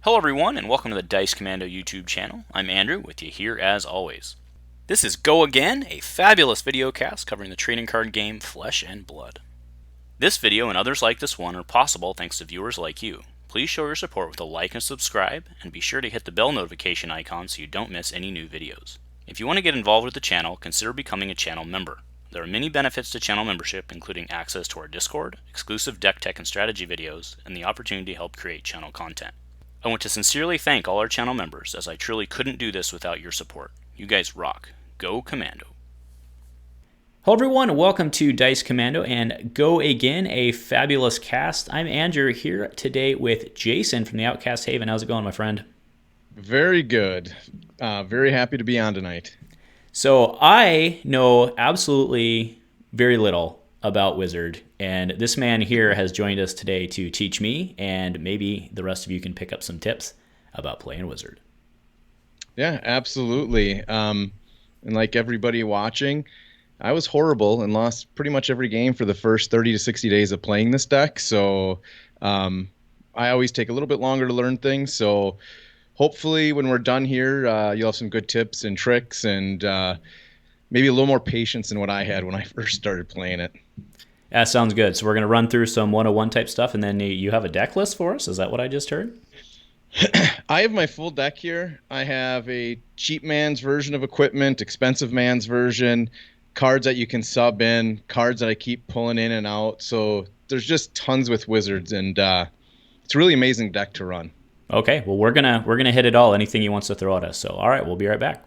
Hello everyone, and welcome to the Dice Commando YouTube channel. I'm Andrew, with you here as always. This is Go Again, a fabulous video cast covering the trading card game Flesh and Blood. This video and others like this one are possible thanks to viewers like you. Please show your support with a like and subscribe, and be sure to hit the bell notification icon so you don't miss any new videos. If you want to get involved with the channel, consider becoming a channel member. There are many benefits to channel membership, including access to our Discord, exclusive deck tech and strategy videos, and the opportunity to help create channel content. I want to sincerely thank all our channel members, as I truly couldn't do this without your support. You guys rock. Go Commando. Hello everyone, and welcome to Dice Commando and Go Again, a fabulous cast. I'm Andrew here today with Jason from the Outcast Haven. How's it going, my friend? Very good. Very happy to be on tonight. So I know absolutely very little about Wizard, and this man here has joined us today to teach me, and maybe the rest of you can pick up some tips about playing Wizard. Yeah, absolutely. And like everybody watching, I was horrible and lost pretty much every game for the first 30 to 60 days of playing this deck. So I always take a little bit longer to learn things. So hopefully when we're done here, you'll have some good tips and tricks and maybe a little more patience than what I had when I first started playing it. That sounds good. So we're going to run through some 101 type stuff, and then you have a deck list for us? Is that what I just heard? I have my full deck here. I have a cheap man's version of equipment, expensive man's version, cards that you can sub in, cards that I keep pulling in and out. So there's just tons with Wizards, and it's a really amazing deck to run. Okay, well we're gonna hit it all. Anything he wants to throw at us. So all right, we'll be right back.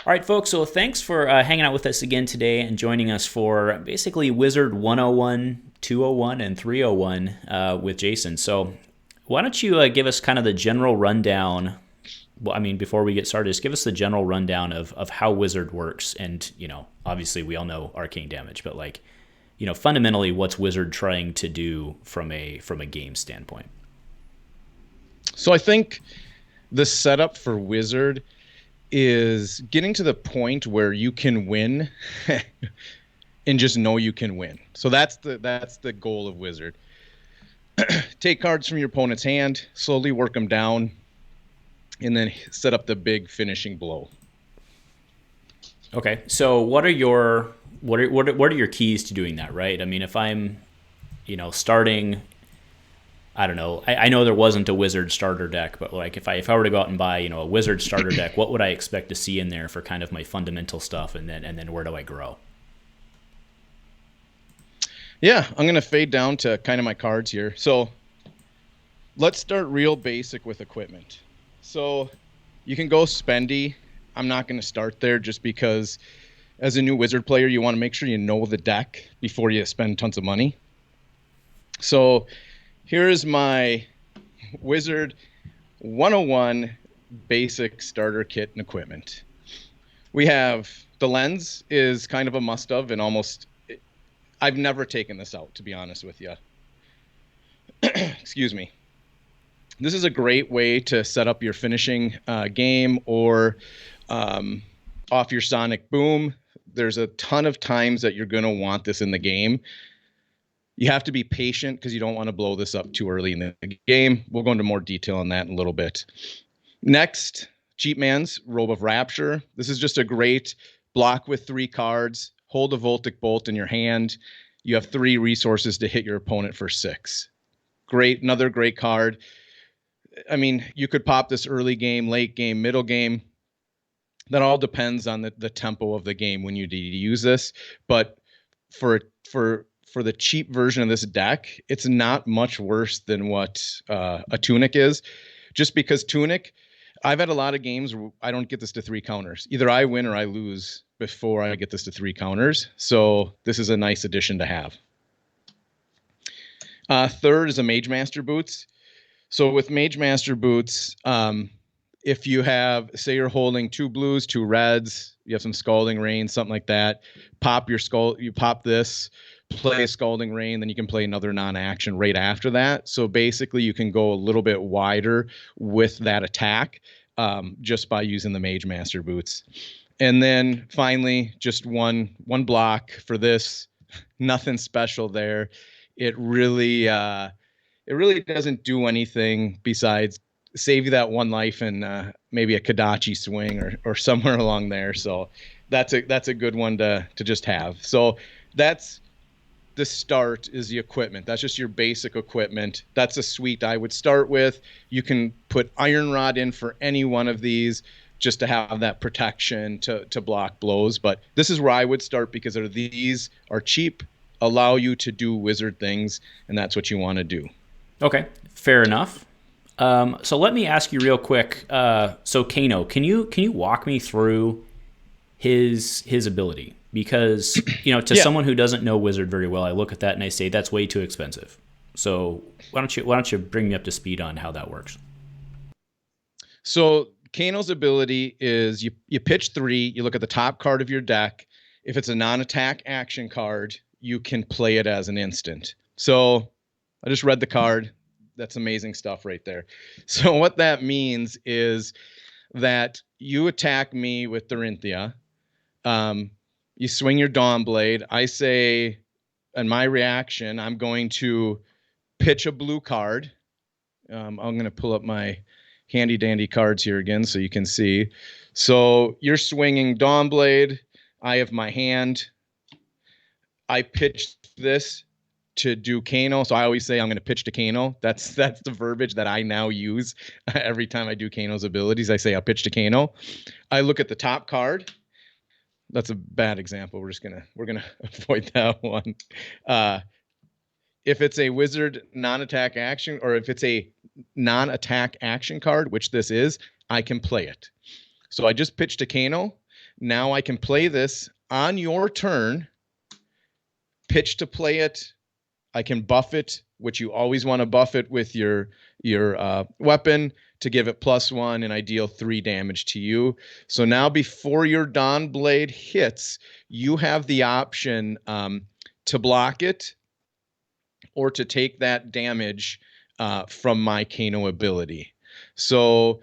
All right, folks, so thanks for hanging out with us again today and joining us for basically Wizard 101, 201, and 301 with Jason. So why don't you give us kind of the general rundown? Well, I mean, before we get started, just give us the general rundown of how Wizard works. And, obviously we all know arcane damage, but fundamentally what's Wizard trying to do from a game standpoint? So I think the setup for Wizard is getting to the point where you can win and just know you can win. So that's the goal of Wizard. Take cards from your opponent's hand, slowly work them down, and then set up the big finishing blow. Okay, so what are your keys to doing that, right? I mean, if I'm, starting, I don't know. I know there wasn't a Wizard starter deck, but if I were to go out and buy, a Wizard starter deck, what would I expect to see in there for kind of my fundamental stuff, and then where do I grow? Yeah, I'm gonna fade down to kind of my cards here. So let's start real basic with equipment. So you can go spendy. I'm not gonna start there just because as a new Wizard player, you want to make sure you know the deck before you spend tons of money. So here is my Wizard 101 basic starter kit and equipment. We have the lens is kind of a must-have, and I've never taken this out, to be honest with you. Excuse me. This is a great way to set up your finishing game or off your sonic boom. There's a ton of times that you're going to want this in the game. You have to be patient because you don't want to blow this up too early in the game. We'll go into more detail on that in a little bit. Next, Cheap Man's Robe of Rapture. This is just a great block with 3 cards. Hold a Voltic Bolt in your hand. You have 3 resources to hit your opponent for 6. Great, another great card. I mean, you could pop this early game, late game, middle game. That all depends on the tempo of the game when you use this. But for the cheap version of this deck, it's not much worse than what a Tunic is. Just because Tunic, I've had a lot of games where I don't get this to 3 counters. Either I win or I lose before I get this to 3 counters. So this is a nice addition to have. Third is a Mage Master Boots. So with Mage Master Boots, if you have, say you're holding 2 blues, 2 reds, you have some Scalding Rain, something like that, you pop this, play a Scalding Rain, then you can play another non-action right after that. So basically you can go a little bit wider with that attack just by using the Mage Master boots. And then finally, just one block for this. Nothing special there. It really doesn't do anything besides save you that one life and maybe a Kadachi swing or somewhere along there. So that's a good one to just have. So that's the start, is the equipment. That's just your basic equipment. That's a suite I would start with. You can put Iron Rod in for any one of these just to have that protection to block blows. But this is where I would start because these are cheap, allow you to do wizard things, and that's what you want to do. Okay, fair enough. So let me ask you real quick. So Kano, can you walk me through his ability? Because to someone who doesn't know wizard very well, I look at that and I say that's way too expensive. So why don't you bring me up to speed on how that works? So Kano's ability is you pitch 3, you look at the top card of your deck. If it's a non-attack action card, you can play it as an instant. So I just read the card. That's amazing stuff right there. So what that means is that you attack me with Dorinthea. You swing your Dawnblade. I say, in my reaction, I'm going to pitch a blue card. I'm going to pull up my handy dandy cards here again so you can see. So you're swinging Dawnblade. I have my hand. I pitched this to do Kano. So I always say I'm going to pitch to Kano. That's the verbiage that I now use every time I do Kano's abilities. I say I'll pitch to Kano. I look at the top card. That's a bad example. We're gonna avoid that one. If it's a wizard non-attack action, or if it's a non-attack action card, which this is, I can play it. So I just pitched to Kano. Now I can play this on your turn. Pitch to play it. I can buff it, which you always want to buff it with your weapon to give it +1, and I deal 3 damage to you. So now before your Dawnblade hits, you have the option to block it or to take that damage from my Kano ability. So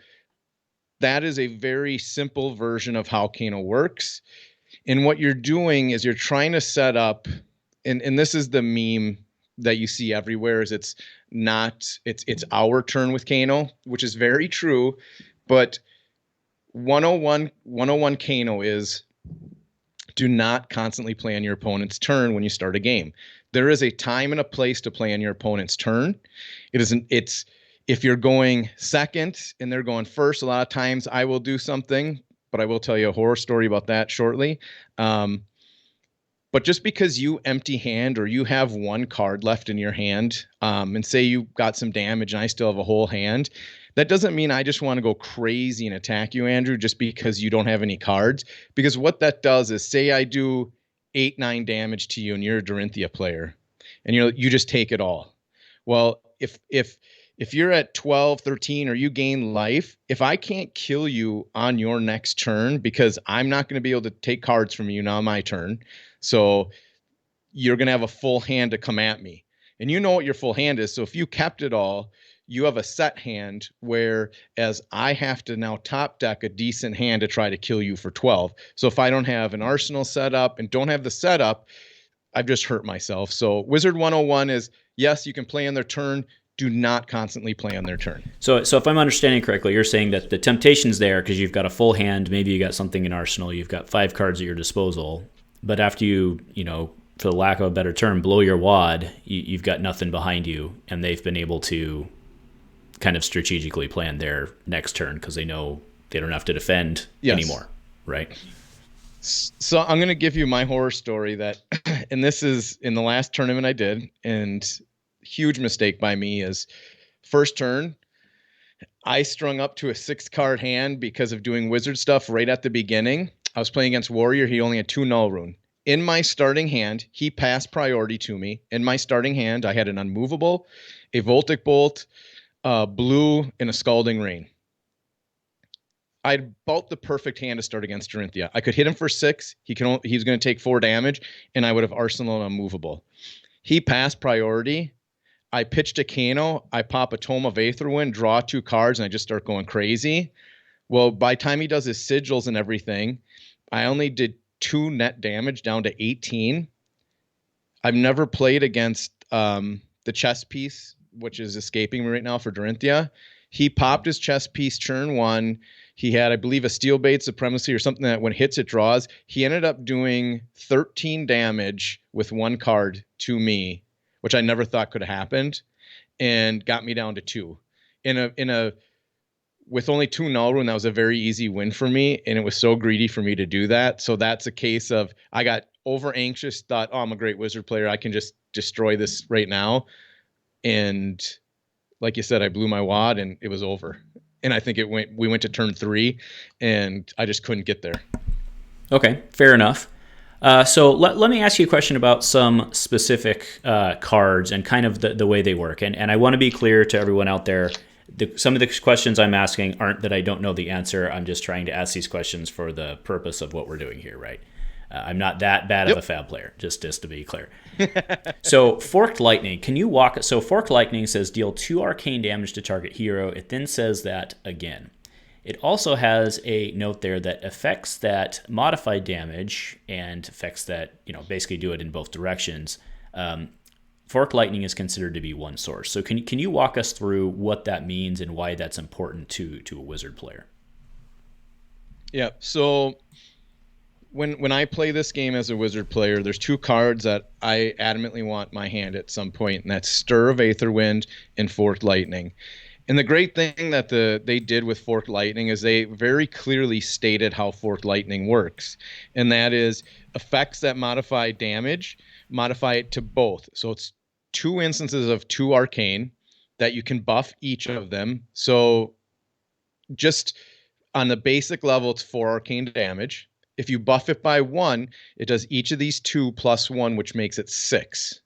that is a very simple version of how Kano works. And what you're doing is you're trying to set up, and this is the meme that you see everywhere, is it's our turn with Kano, which is very true, but 101 Kano is do not constantly play on your opponent's turn when you start a game. There is a time and a place to play on your opponent's turn. It's if you're going second and they're going first, a lot of times I will do something, but I will tell you a horror story about that shortly. But just because you empty hand or you have one card left in your hand, and say you got some damage and I still have a whole hand, that doesn't mean I just want to go crazy and attack you, Andrew, just because you don't have any cards. Because what that does is, say I do 8-9 damage to you and you're a Dorinthea player and you just take it all. Well, if you're at 12, 13, or you gain life, if I can't kill you on your next turn, because I'm not going to be able to take cards from you now, my turn. So you're going to have a full hand to come at me. And you know what your full hand is. So if you kept it all, you have a set hand, whereas I have to now top deck a decent hand to try to kill you for 12. So if I don't have an arsenal set up and don't have the setup, I've just hurt myself. So Wizard 101 is, yes, you can play on their turn. Do not constantly play on their turn. So if I'm understanding correctly, you're saying that the temptation's there because you've got a full hand, maybe you got something in arsenal, you've got 5 cards at your disposal. But after you for the lack of a better term, blow your wad, you've got nothing behind you, and they've been able to kind of strategically plan their next turn because they know they don't have to defend anymore, right? So I'm going to give you my horror story and this is in the last tournament I did, and huge mistake by me is first turn, I strung up to a 6-card hand because of doing wizard stuff right at the beginning. I was playing against Warrior. He only had 2 Null Rune. In my starting hand, he passed priority to me. In my starting hand, I had an Unmovable, a Voltic Bolt, blue, and a Scalding Rain. I had about the perfect hand to start against Dorinthea. I could hit him for 6. He's going to take 4 damage, and I would have Arsenal unmovable. He passed priority. I pitched a Kano. I pop a Tome of Aetherwind, draw 2 cards, and I just start going crazy. Well, by the time he does his sigils and everything, I only did 2 net damage down to 18. I've never played against the chess piece, which is escaping me right now for Dorinthea. He popped his chess piece turn 1. He had, I believe, a Steel Bait Supremacy or something that when hits, it draws. He ended up doing 13 damage with 1 card to me, which I never thought could have happened, and got me down to 2. With only 2 null rune, that was a very easy win for me, and it was so greedy for me to do that. So that's a case of I got over anxious, thought, oh, I'm a great wizard player. I can just destroy this right now. And like you said, I blew my wad and it was over. And I think we went to turn 3 and I just couldn't get there. Okay, fair enough. So let me ask you a question about some specific cards and kind of the way they work. And I want to be clear to everyone out there, some of the questions I'm asking aren't that I don't know the answer. I'm just trying to ask these questions for the purpose of what we're doing here, right? I'm not that bad of a Fab player, just to be clear. So Forked Lightning, can you walk? So Forked Lightning says deal 2 arcane damage to target hero. It then says that again. It also has a note there that effects that modify damage and effects that, basically do it in both directions. Forked Lightning is considered to be one source. So can you walk us through what that means and why that's important to a wizard player? Yeah. So when I play this game as a wizard player, there's 2 cards that I adamantly want my hand at some point, and that's Stir of Aetherwind and Forked Lightning. And the great thing that they did with Forked Lightning is they very clearly stated how Forked Lightning works, and that is effects that modify damage, modify it to both. So it's 2 instances of 2 arcane that you can buff each of them. So just on the basic level, it's 4 arcane damage. If you buff it by 1, it does each of these 2 plus 1, which makes it 6.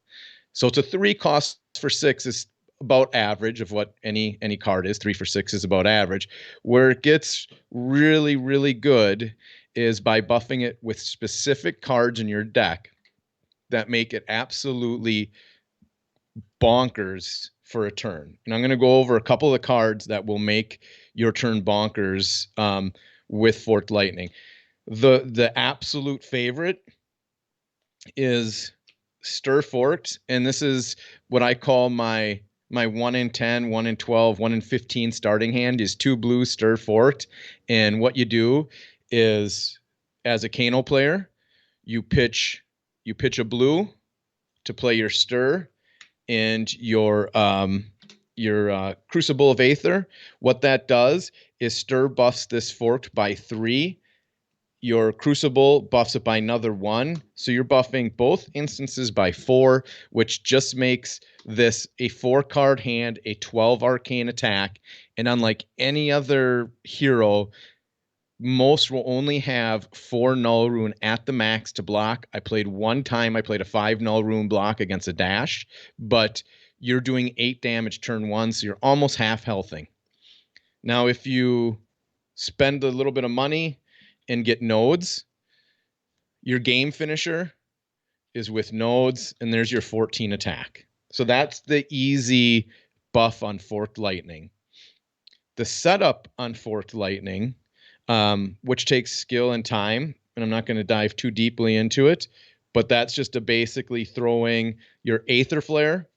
So it's a 3 cost for 6 is about average of what any card is. 3 for 6 is about average. Where it gets really, really good is by buffing it with specific cards in your deck that make it absolutely bonkers for a turn. And I'm going to go over a couple of the cards that will make your turn bonkers with Forked Lightning. The absolute favorite is Stir Forked, and this is what I call my 1 in 10, 1 in 12, 1 in 15 starting hand is 2 blue Stir Forked. And what you do is, as a Kano player, you pitch a blue to play your Stir and your Crucible of Aether. What that does is Stir buffs this Forked by 3. Your Crucible buffs it by another 1. So you're buffing both instances by 4, which just makes this a 4-card hand, a 12 arcane attack. And unlike any other hero, most will only have 4 null rune at the max to block. I played one time, I played a 5 null rune block against a dash, but you're doing 8 damage turn 1, so you're almost half healthing. Now, if you spend a little bit of money and get nodes, your game finisher is with nodes, and there's your 14 attack. So that's the easy buff on Forked Lightning. The setup on Forked Lightning, which takes skill and time, and I'm not going to dive too deeply into it, but that's just basically throwing your Aether Flare.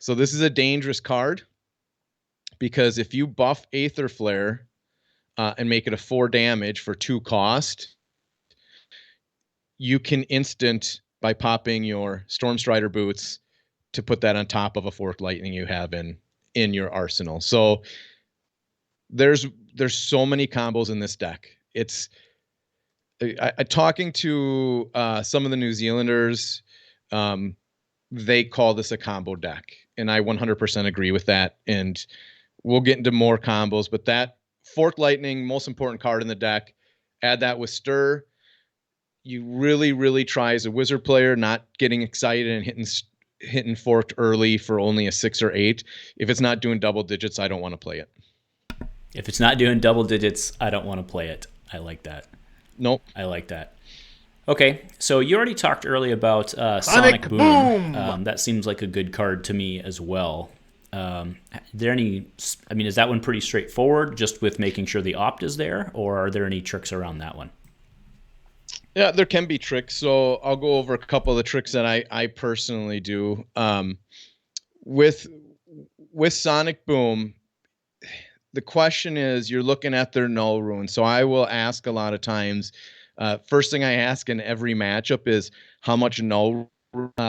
So this is a dangerous card, because if you buff Aether Flare and make it a 4 damage for 2 cost, you can instant by popping your Stormstrider boots to put that on top of a Forked Lightning you have in your arsenal. So there's so many combos in this deck. It's talking to some of the New Zealanders, they call this a combo deck, and I 100% agree with that. And we'll get into more combos, but that Forked Lightning, most important card in the deck. Add that with Stir. You really, really try as a wizard player not getting excited and hitting Forked early for only a 6 or 8. If it's not doing double digits, I don't want to play it. If it's not doing double digits, I don't want to play it. I like that. Nope. I like that. Okay, so you already talked earlier about Sonic Boom. That seems like a good card to me as well. There any? I mean, is that one pretty straightforward, just with making sure the opt is there, or are there any tricks around that one? Yeah, there can be tricks. So I'll go over a couple of the tricks that I personally do. With Sonic Boom, the question is you're looking at their null rune. So I will ask a lot of times. First thing I ask in every matchup is how much null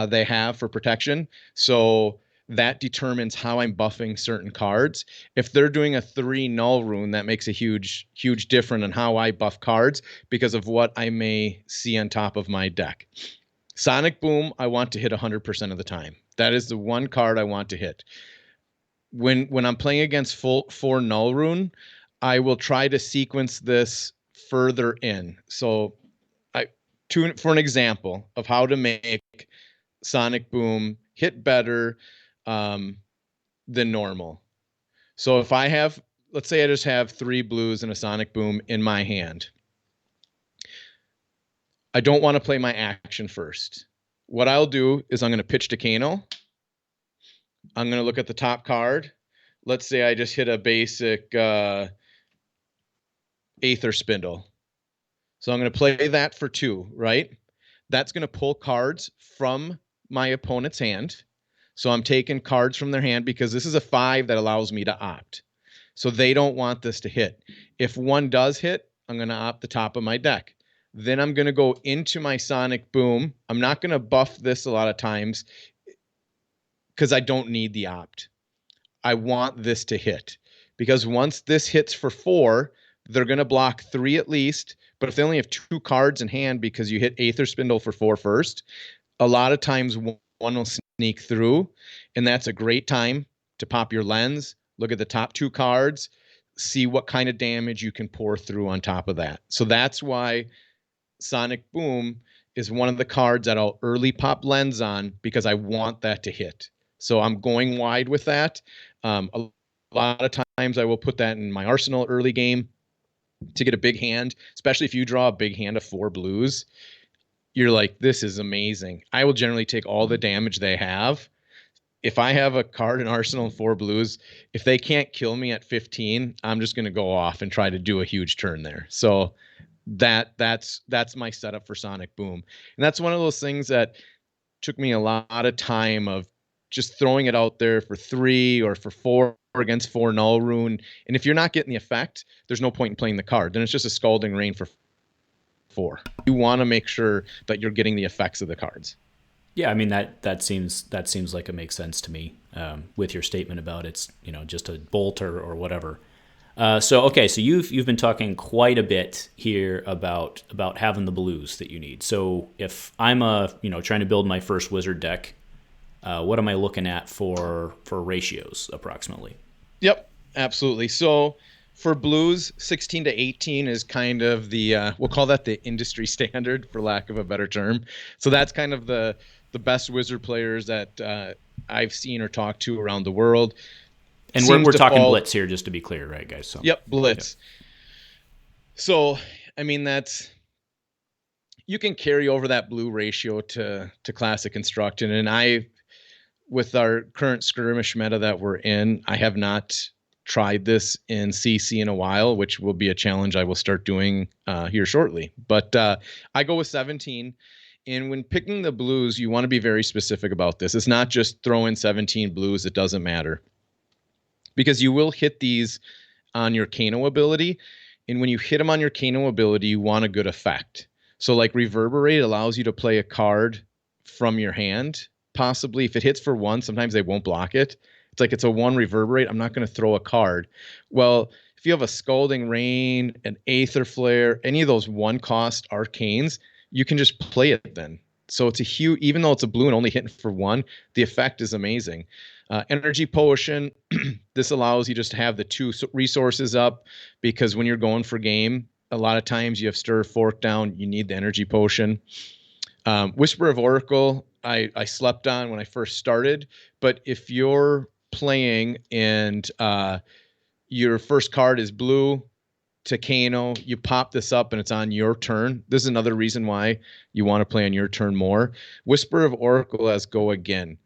they have for protection. So that determines how I'm buffing certain cards. If they're doing a 3 null rune, that makes a huge difference in how I buff cards because of what I may see on top of my deck. Sonic Boom, I want to hit 100% of the time. That is the one card I want to hit. When I'm playing against 4 null rune, I will try to sequence this further in. So for an example of how to make Sonic Boom hit better than normal. So if I have, let's say I just have 3 blues and a Sonic Boom in my hand. I don't want to play my action first. What I'll do is I'm going to pitch to Kano. I'm going to look at the top card. Let's say I just hit a basic Aether Spindle. So I'm going to play that for 2, right? That's going to pull cards from my opponent's hand. So I'm taking cards from their hand because this is a 5 that allows me to opt. So they don't want this to hit. If one does hit, I'm going to opt the top of my deck. Then I'm going to go into my Sonic Boom. I'm not going to buff this a lot of times because I don't need the opt. I want this to hit because once this hits for 4, they're going to block 3 at least. But if they only have 2 cards in hand because you hit Aether Spindle for 4 first, a lot of times one will sneak through, and that's a great time to pop your lens, look at the top 2 cards, see what kind of damage you can pour through on top of that. So that's why Sonic Boom is one of the cards that I'll early pop lens on because I want that to hit. So I'm going wide with that. A lot of times I will put that in my arsenal early game to get a big hand, especially if you draw a big hand of 4 blues. You're like, this is amazing. I will generally take all the damage they have. If I have a card in arsenal and 4 blues, if they can't kill me at 15, I'm just going to go off and try to do a huge turn there. So that's my setup for Sonic Boom. And that's one of those things that took me a lot of time of just throwing it out there for 3 or for 4 against 4 null rune. And if you're not getting the effect, there's no point in playing the card. Then it's just a Scalding Rain for 4. You want to make sure that you're getting the effects of the cards. Yeah, I mean that seems like it makes sense to me with your statement about it's just a bolt or whatever. So you've been talking quite a bit here about having the blues that you need. So if I'm trying to build my first wizard deck, what am I looking at for ratios approximately? Yep, absolutely. So for blues, 16 to 18 is kind of the we'll call that the industry standard for lack of a better term. So that's kind of the best wizard players that I've seen or talked to around the world. And we're talking Blitz here, just to be clear, right, guys? So, yep, Blitz. Yep. So, I mean, you can carry over that blue ratio to Classic Construction. And with our current skirmish meta that we're in, I have not tried this in CC in a while, which will be a challenge I will start doing here shortly. But I go with 17. And when picking the blues, you want to be very specific about this. It's not just throw in 17 blues. It doesn't matter. Because you will hit these on your Kano ability. And when you hit them on your Kano ability, you want a good effect. So like Reverberate allows you to play a card from your hand. Possibly if it hits for 1, sometimes they won't block it. It's like it's a 1 Reverberate. I'm not going to throw a card. Well, if you have a Scalding Rain, an Aether Flare, any of those 1-cost arcanes, you can just play it then. So it's a huge, even though it's a blue and only hitting for 1, the effect is amazing. Energy Potion, this allows you just to have the 2 resources up because when you're going for game, a lot of times you have Stir Fork down, you need the Energy Potion. Whisper of Oracle, I slept on when I first started, but if you're playing and your first card is blue to Kano. You pop this up and it's on your turn. This is another reason why you want to play on your turn more. Whisper of Oracle as Go Again.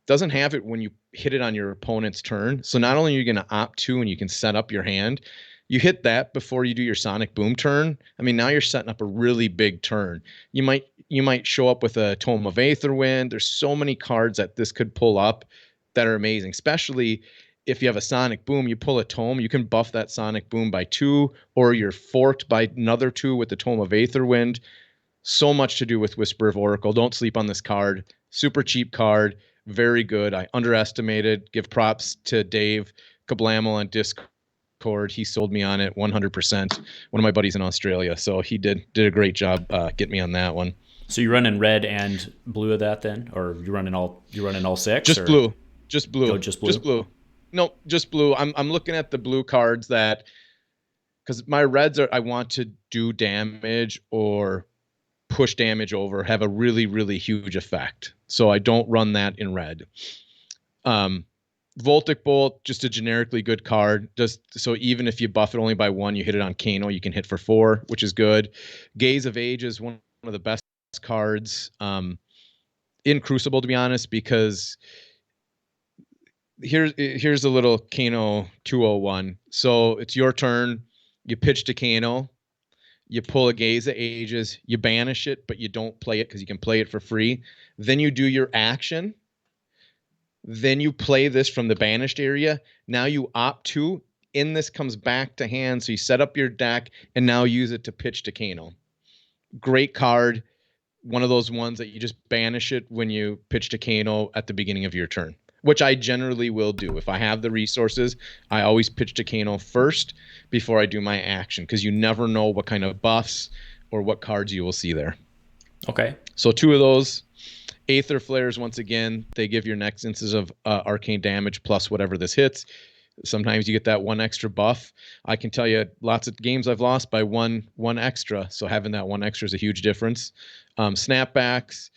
Doesn't have it when you hit it on your opponent's turn. So not only are you going to opt to and you can set up your hand, you hit that before you do your Sonic Boom turn. I mean, now you're setting up a really big turn. You might show up with a Tome of Aetherwind. There's so many cards that this could pull up that are amazing, especially if you have a Sonic Boom, you pull a Tome, you can buff that Sonic Boom by 2, or you're forked by another 2 with the Tome of Aetherwind. So much to do with Whisper of Oracle. Don't sleep on this card. Super cheap card. Very good. I underestimated. Give props to Dave Kablamel on Discord. He sold me on it 100%. One of my buddies in Australia. So he did a great job getting me on that one. So you're running red and blue of that then? Or you're running all 6? Just or? blue. Just blue. Oh, just blue? Just blue. No, just blue. I'm looking at the blue cards that, because my reds I want to do damage or push damage over, have a really, really huge effect. So I don't run that in red. Voltic Bolt, just a generically good card. Just so even if you buff it only by 1, you hit it on Kano, you can hit for 4, which is good. Gaze of Age is one of the best cards in Crucible, to be honest, because here's a little Kano 201. So it's your turn. You pitch to Kano. You pull a Gaze of Ages. You banish it, but you don't play it because you can play it for free. Then you do your action. Then you play this from the banished area. Now you opt to. In this comes back to hand. So you set up your deck and now use it to pitch to Kano. Great card. One of those ones that you just banish it when you pitch to Kano at the beginning of your turn, which I generally will do. If I have the resources, I always pitch to Kano first before I do my action, because you never know what kind of buffs or what cards you will see there. Okay. So 2 of those. Aether Flares, once again, they give your next instance of arcane damage plus whatever this hits. Sometimes you get that 1 extra buff. I can tell you lots of games I've lost by one extra, so having that 1 extra is a huge difference. Snapbacks.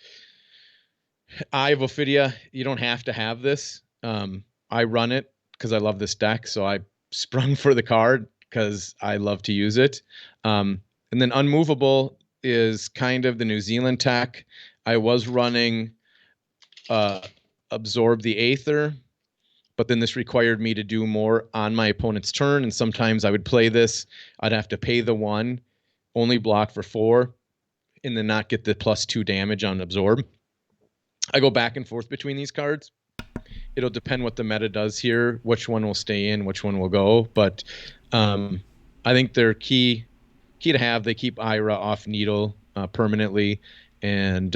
Eye of Ophidia, you don't have to have this. I run it because I love this deck, so I sprung for the card because I love to use it. And then Unmovable is kind of the New Zealand tech. I was running Absorb the Aether, but then this required me to do more on my opponent's turn, and sometimes I would play this. I'd have to pay the 1, only block for 4, and then not get the +2 damage on Absorb. I go back and forth between these cards. It'll depend what the meta does here, which one will stay in, which one will go. But I think they're key to have. They keep Ira off Needle permanently. And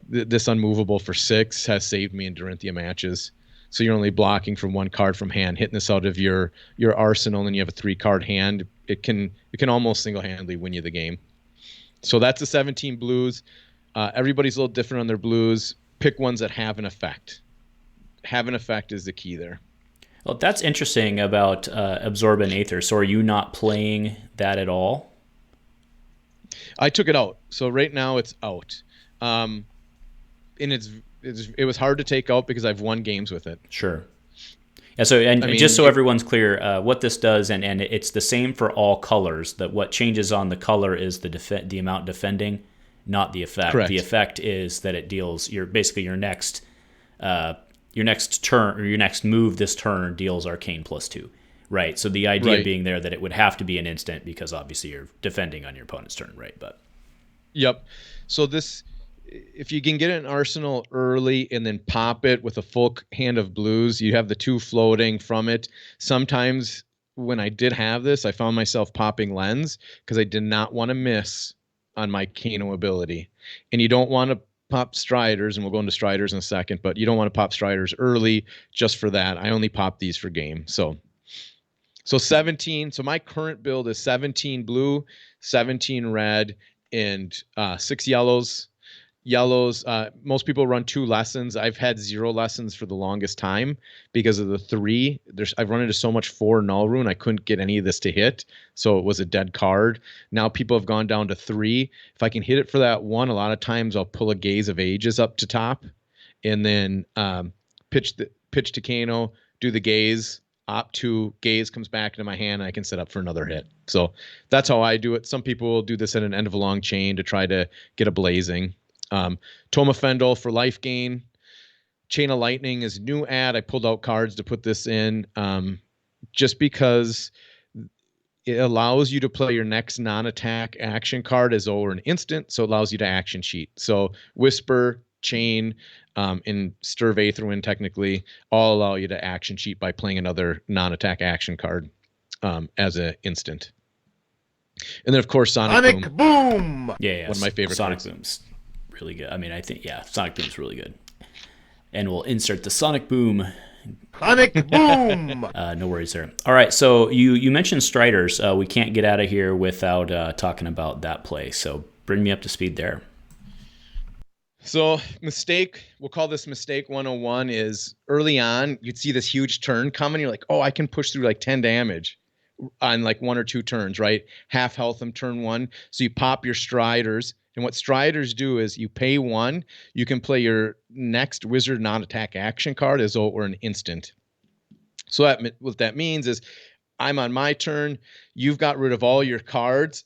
this Unmovable for 6 has saved me in Dorinthea matches. So you're only blocking from 1 card from hand, hitting this out of your arsenal, and you have a 3-card hand. It can almost single-handedly win you the game. So that's the 17 blues. Everybody's a little different on their blues. Pick ones that have an effect. Have an effect is the key there. Well, that's interesting about Absorb and Aether. So are you not playing that at all? I took it out. So right now it's out. And it was hard to take out because I've won games with it. Sure. Yeah, so just so everyone's clear, what this does, and it's the same for all colors, that what changes on the color is the amount defending, not the effect. Correct. The effect is that it deals your next turn, or your next move this turn deals arcane +2. Right. So the idea being there that it would have to be an instant because obviously you're defending on your opponent's turn, right? But yep. So this, if you can get an arsenal early and then pop it with a full hand of blues, you have the 2 floating from it. Sometimes when I did have this, I found myself popping Lens because I did not want to miss on my Kano ability. And you don't want to pop Striders, and we'll go into Striders in a second, but you don't want to pop Striders early just for that. I only pop these for game. So 17. So my current build is 17 blue, 17 red, and 6 yellows. Most people run 2 lessons. I've had 0 lessons for the longest time because of the 3. I've run into so much 4 null rune, I couldn't get any of this to hit, so it was a dead card. Now people have gone down to 3. If I can hit it for that 1, a lot of times I'll pull a Gaze of Ages up to top, and then pitch to Kano, do the Gaze, Op 2, Gaze comes back into my hand, and I can set up for another hit. So that's how I do it. Some people will do this at an end of a long chain to try to get a blazing. Toma Fendel for life gain. Chain of Lightning is new ad. I pulled out cards to put this in just because it allows you to play your next non-attack action card as though an instant, so it allows you to action cheat. So Whisper, Chain, and Stir of Aetherwind technically all allow you to action cheat by playing another non-attack action card as an instant. And then, of course, Sonic Boom. Yeah. One of my favorite Sonic cards. Boom's really good. I mean, I think, Sonic Boom's really good. And we'll insert the Sonic Boom. Sonic Boom! No worries there. All right, so you mentioned Striders. We can't get out of here without talking about that play. So bring me up to speed there. So mistake, we'll call this mistake 101, is early on, you'd see this huge turn coming. You're like, oh, I can push through like 10 damage on like 1 or 2 turns, right? Half health them turn 1. So you pop your Striders. And what Striders do is you pay 1, you can play your next wizard non-attack action card as though it were an instant. So what that means is I'm on my turn. You've got rid of all your cards.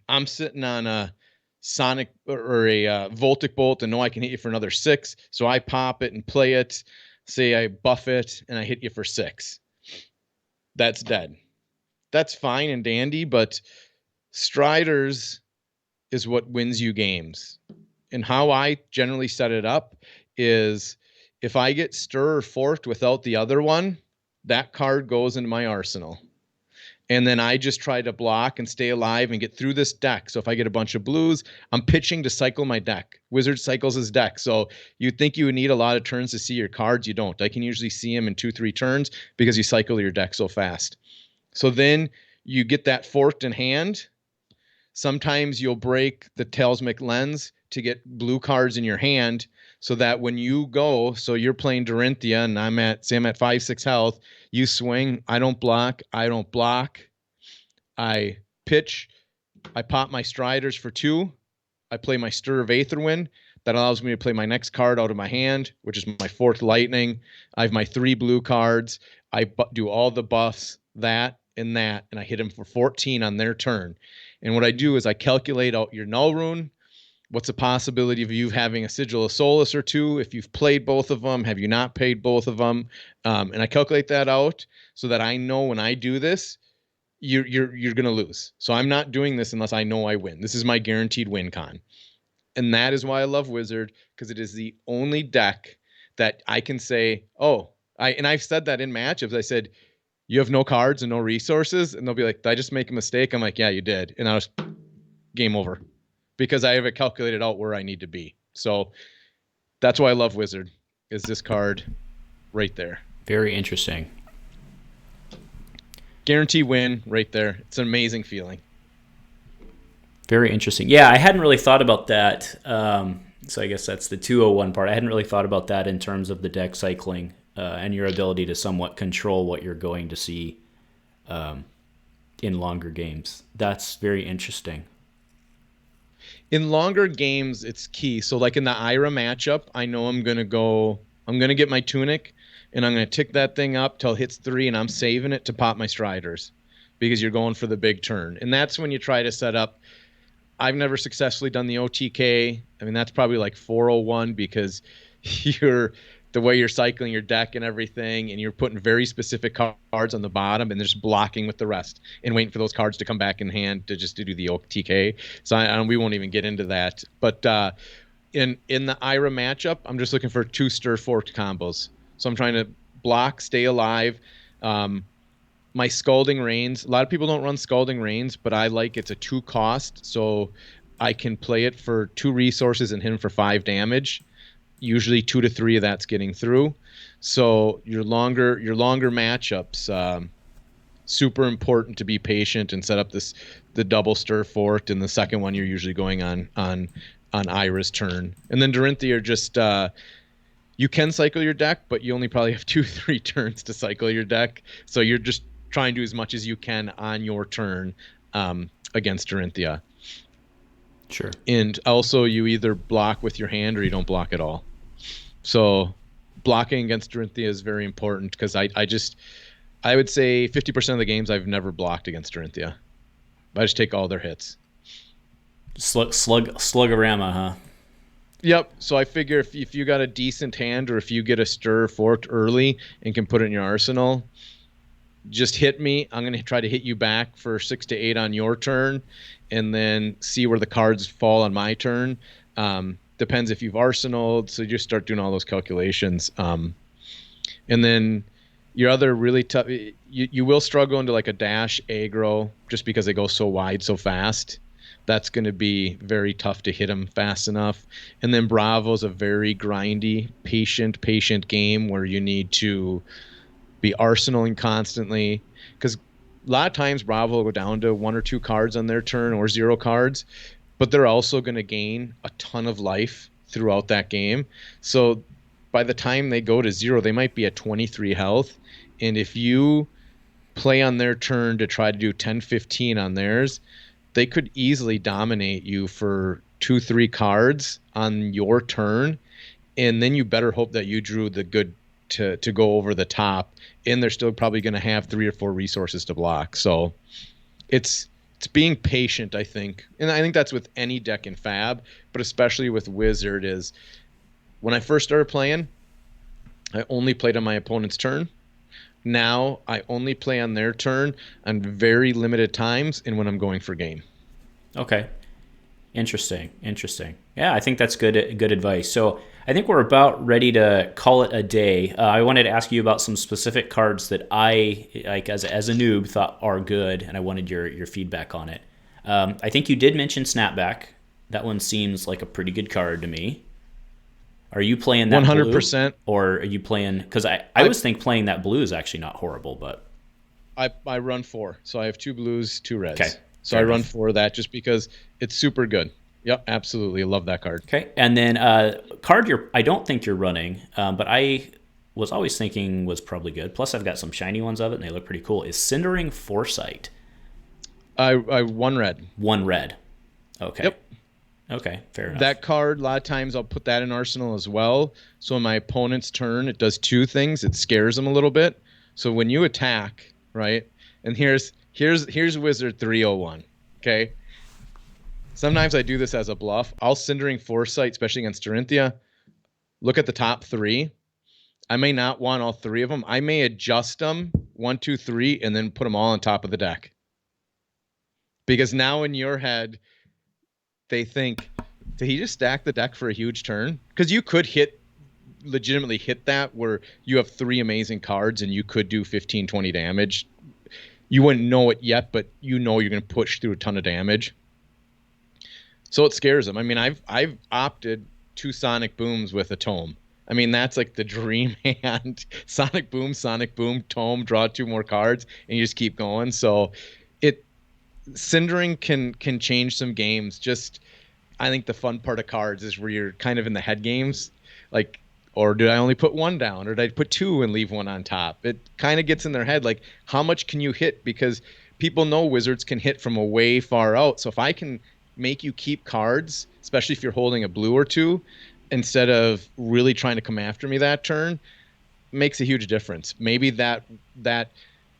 I'm sitting on a Sonic or a Voltic Bolt and know I can hit you for another 6. So I pop it and play it. Say I buff it and I hit you for 6. That's dead. That's fine and dandy, but Striders is what wins you games. And how I generally set it up is if I get Stir or Forked without the other one, that card goes into my arsenal. And then I just try to block and stay alive and get through this deck. So if I get a bunch of blues, I'm pitching to cycle my deck. Wizard cycles his deck. So you'd think you would need a lot of turns to see your cards. You don't. I can usually see them in 2-3 turns because you cycle your deck so fast. So then you get that forked in hand. Sometimes you'll break the Talismanic Lens to get blue cards in your hand so that when you go, so you're playing Dorinthea and I'm at 5-6 health, you swing, I don't block. I pitch, I pop my Striders for 2. I play my Stir of Aetherwind. That allows me to play my next card out of my hand, which is my 4th Lightning. I have my 3 blue cards. I do all the buffs, that, and I hit them for 14 on their turn. And what I do is I calculate out your null rune. What's the possibility of you having a Sigil of Solace or 2? If you've played both of them, have you not played both of them? And I calculate that out so that I know when I do this, you're going to lose. So I'm not doing this unless I know I win. This is my guaranteed win con. And that is why I love Wizard, because it is the only deck that I can say, I've said that in matchups. I said, you have no cards and no resources. And they'll be like, did I just make a mistake? I'm like, yeah, you did. And I was game over because I have it calculated out where I need to be. So that's why I love Wizard, is this card right there. Very interesting. Guarantee win right there. It's an amazing feeling. Very interesting. Yeah, I hadn't really thought about that. So I guess that's the 201 part. I hadn't really thought about that in terms of the deck cycling and your ability to somewhat control what you're going to see in longer games. That's very interesting. In longer games, it's key. So like in the Ira matchup, I know I'm going to get my Tunic, and I'm going to tick that thing up till it hits 3, and I'm saving it to pop my Striders because you're going for the big turn. And that's when you try to set up. I've never successfully done the OTK. I mean, that's probably like 401 because the way you're cycling your deck and everything, and you're putting very specific cards on the bottom and just blocking with the rest and waiting for those cards to come back in hand to do the OTK. So we won't even get into that. But in the Ira matchup, I'm just looking for 2 Stir Forked combos. So I'm trying to block, stay alive. My Scalding Rains, a lot of people don't run Scalding Rains, but I like it's a 2 cost, so I can play it for 2 resources and hit him for 5 damage. Usually 2 to 3 of that's getting through. So your longer matchups, super important to be patient and set up the double Stir Forked, and the second one you're usually going on Ira's turn. And then Dorinthea are just you can cycle your deck, but you only probably have 2-3 turns to cycle your deck. So you're just trying to do as much as you can on your turn against Dorinthea. Sure. And also you either block with your hand or you don't block at all. So blocking against Dorinthea is very important because I would say 50% of the games I've never blocked against Dorinthea. I just take all their hits. Slugorama, huh? Yep. So I figure if you got a decent hand, or if you get a stir forked early and can put it in your arsenal, just hit me. I'm going to try to hit you back for 6 to 8 on your turn, and then see where the cards fall on my turn. Depends if you've arsenaled. So you just start doing all those calculations. And then your other really tough, you will struggle into like a dash aggro just because they go so wide so fast. That's going to be very tough to hit them fast enough. And then Bravo's a very grindy, patient game where you need to be arsenaling constantly, because a lot of times Bravo will go down to 1 or 2 cards on their turn, or 0 cards, but they're also going to gain a ton of life throughout that game. So by the time they go to 0, they might be at 23 health. And if you play on their turn to try to do 10-15 on theirs, they could easily dominate you for 2-3 cards on your turn, and then you better hope that you drew the good to go over the top, and they're still probably going to have 3 or 4 resources to block. So it's being patient, I think. And I think that's with any deck in Fab, but especially with Wizard. Is when I first started playing, I only played on my opponent's turn. Now I only play on their turn on very limited times and when I'm going for game. Okay. Interesting. Yeah, I think that's good advice. So I think we're about ready to call it a day. I wanted to ask you about some specific cards that I, like as a noob, thought are good, and I wanted your feedback on it. I think you did mention Snapback. That one seems like a pretty good card to me. Are you playing that 100%. Blue, or are you playing? Because I always think playing that blue is actually not horrible, but I run 4, so I have 2 blues, 2 reds. Okay, so I run 4 of that just because it's super good. Yep, absolutely, love that card. Okay, and then card I don't think you're running, but I was always thinking was probably good. Plus, I've got some shiny ones of it, and they look pretty cool. Is Cindering Foresight? I 1 red. 1 red. Okay. Yep. Okay, fair enough. That card, a lot of times I'll put that in Arsenal as well. So in my opponent's turn, it does 2 things. It scares them a little bit. So when you attack, right? And here's Wizard 301. Okay. Sometimes I do this as a bluff. I'll Cindering Foresight, especially against Dorinthea. Look at the top 3. I may not want all 3 of them. I may adjust them 1, 2, 3, and then put them all on top of the deck. Because now in your head, they think, did he just stack the deck for a huge turn? Because you could legitimately hit that where you have 3 amazing cards and you could do 15, 20 damage. You wouldn't know it yet, but you know you're going to push through a ton of damage. So it scares them. I mean, I've opted 2 Sonic Booms with a Tome. I mean, that's like the dream hand. Sonic Boom, Tome, draw 2 more cards, and you just keep going. So Cindering can change some games. Just, I think the fun part of cards is where you're kind of in the head games, like, or did I only put 1 down, or did I put 2 and leave 1 on top? It kind of gets in their head, like, how much can you hit? Because people know Wizards can hit from a way far out. So if I can make you keep cards, especially if you're holding a blue or 2, instead of really trying to come after me that turn, makes a huge difference. Maybe that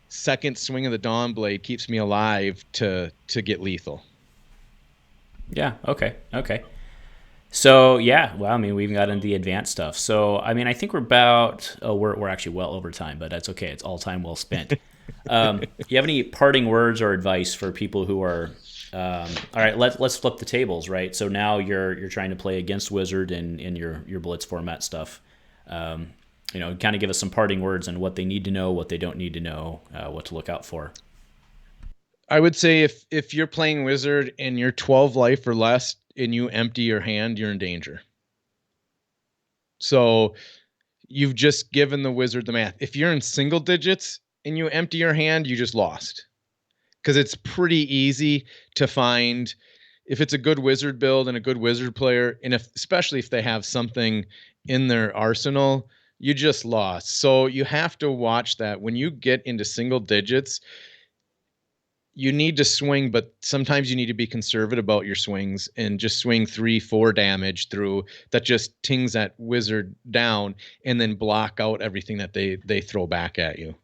second swing of the Dawn Blade keeps me alive to get lethal. Yeah, okay. So, yeah, well, I mean, we've got into the advanced stuff. So, I mean, I think we're actually well over time, but that's okay. It's all time well spent. You have any parting words or advice for people who are, all right, let's flip the tables, right? So now you're trying to play against Wizard in your Blitz format stuff. Kind of give us some parting words on what they need to know, what they don't need to know, what to look out for. I would say if you're playing Wizard and you're 12 life or less and you empty your hand, you're in danger. So you've just given the Wizard the math. If you're in single digits and you empty your hand, you just lost. Because it's pretty easy to find, if it's a good Wizard build and a good Wizard player, and especially if they have something in their arsenal, you just lost. So you have to watch that. When you get into single digits, you need to swing, but sometimes you need to be conservative about your swings and just swing 3-4 damage through that just tings that Wizard down, and then block out everything that they throw back at you.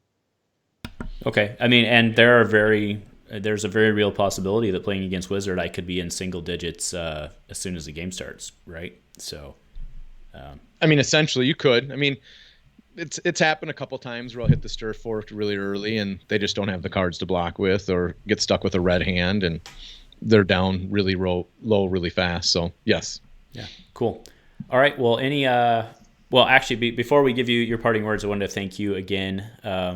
Okay. I mean, and there's a very real possibility that playing against Wizard, I could be in single digits as soon as the game starts, right? So, I mean, essentially, you could. I mean, it's happened a couple times where I'll hit the stir fork really early, and they just don't have the cards to block with, or get stuck with a red hand, and they're down really low really fast. So, yes. yeah, cool. All right. Well, actually, before we give you your parting words, I wanted to thank you again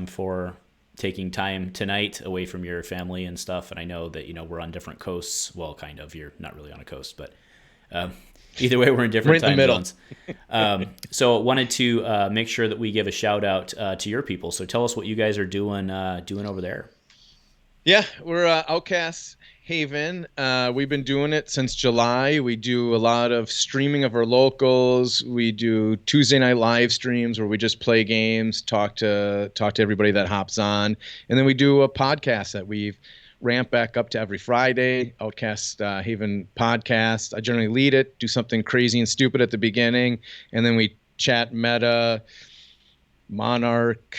for taking time tonight away from your family and stuff. And I know that, we're on different coasts. Well, kind of. You're not really on a coast, but either way, we're in different time zones. So wanted to make sure that we give a shout out to your people. So tell us what you guys are doing over there. Yeah, we're Outcast Haven. We've been doing it since July. We do a lot of streaming of our locals. We do Tuesday night live streams where we just play games, talk to everybody that hops on, and then we do a podcast that we've ramped back up to every Friday. Outcast Haven podcast. I generally lead it, do something crazy and stupid at the beginning, and then we chat meta, Monarch,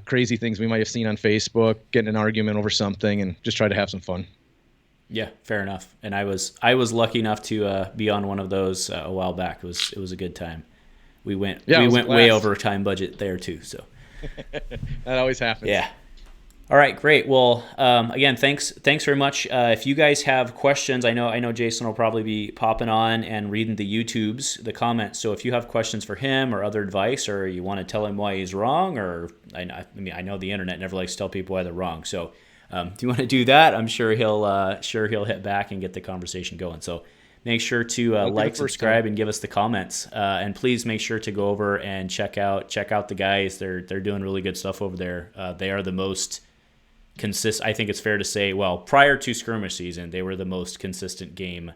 crazy things we might have seen on Facebook, getting an argument over something, and just try to have some fun. Yeah, fair enough. And I was lucky enough to be on one of those a while back. It was a good time. We went way over time budget there too. So that always happens. Yeah. All right, great. Well, again, thanks very much. If you guys have questions, I know Jason will probably be popping on and reading the the comments. So if you have questions for him or other advice, or you want to tell him why he's wrong, or I know the internet never likes to tell people why they're wrong. So if you want to do that, I'm sure he'll hit back and get the conversation going. So make sure to like, subscribe, and give us the comments. And please make sure to go over and check out the guys. They're doing really good stuff over there. They are the most I think it's fair to say, well, prior to skirmish season, they were the most consistent game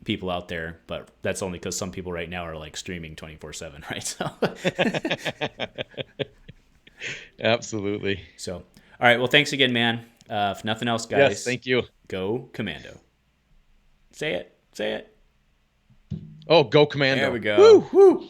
people out there, but that's only because some people right now are like streaming 24/7, right? So absolutely. So, all right. Well, thanks again, man. If nothing else, guys. Yes, thank you. Go Commando. Say it. Oh, go Commando. There we go. Woo, woo.